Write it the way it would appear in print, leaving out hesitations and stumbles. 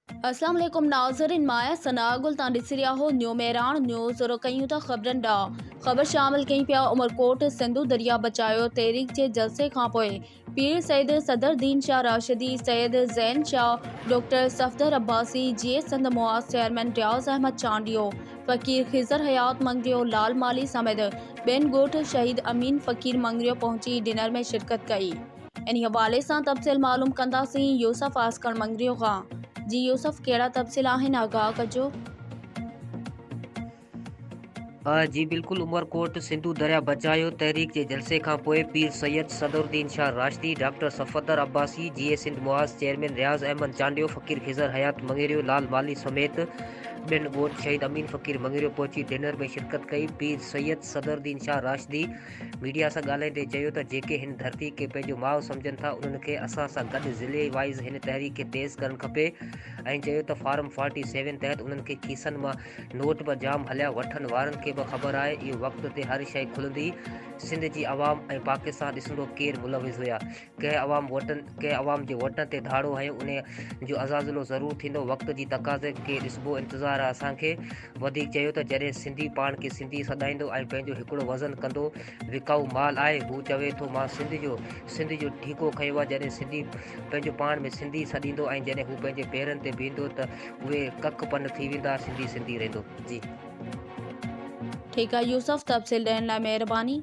अस्सलाम वालेकुम नाज़रीन, माया सनागुल तां ॾिसी रहिया हो न्यू मेरान न्यूज़ और कयूं था ख़बरनि ॾांहुं। ख़बर शामिल कई पिया उमरकोट सिंधु दरिया बचायो तहरीक जे जलसे खां पोइ पीर सैयद सदरुद्दीन शाह राशिदी, सैयद ज़ैन शाह, डॉक्टर सफदर अब्बासी, जीए सिंध मुआज़ चेयरमैन रियाज़ अहमद चांडियो, फ़कीर खिज़र हयात मंगरियो, लाल माली समेत ॿियनि ॻोठ शहीद अमीन फ़कीर मंगरियो पहुची डिनर में शिरकत कई। इन हवाले सां तफ़सील मालूम कंदासीं यूसुफ आस्कर मंगरियो खां। जी यूसुफ, कहिड़ा तफ़सील आहिनि, आगाह कजो। जी बिल्कुल। उमरकोट सिंधु दरिया बचायो तहरीक के जलसे खां पोइ पीर सैयद सदरुद्दीन शाह राशिदी, डॉक्टर सफदर अब्बासी, जीए सिंध मुआज़ चेयरमैन रियाज़ अहमद चांडियो, फ़कीर खिज़र हयात मंगरियो, लाल माली समेत ॿियनि ॻोठ शहीद अमीन फ़कीर मंगरियो पहुची डिनर में शिरकत कई। पीर सैयद सदरुद्दीन शाह राशिदी मीडिया सां ॻाल्हाईंदे चयो त जेके हिन धरती खे पंहिंजो माउ सम्झनि था उन्हनि खे असां सां गॾु ज़िले वाइज़ हिन तहरीक खे तेज़ करणु खपे ऐं चयो त फार्म 47 तहत उन्हनि खे खीसनि मां नोट बि जाम हलिया। वठण वारनि खे बि ख़बर आहे इहो वक़्त ते हर शइ खुलंदी। सिंध जी आवाम ऐं पाकिस्तान ॾिसंदो केरु मुलविज़ हुआ। कंहिं आवाम जे वोटनि ते धाड़ो हयो उन जो अज़ाज़िलो ज़रूरु थींदो। वक़्त जी तक़ाज़े खे ॾिसबो इंतज़ारु आहे असांखे। वधीक चयो त जॾहिं सिंधी पाण खे सिंधी सॾाईंदो ऐं पंहिंजो हिकिड़ो वज़न कंदो, विकाऊ माल आहे, हू चवे थो मां सिंध जो ठीको खयो आहे। जॾहिं सिंधी पंहिंजो पाण में सिंधी सॾींदो ऐं जॾहिं हू पंहिंजे पेरनि ते बीहंदो त उहे कख पन थी वेंदा, सिंधी रहंदो। जी ठीकु आहे यूसुफ, तफ़सील ॾियण लाइ महिरबानी।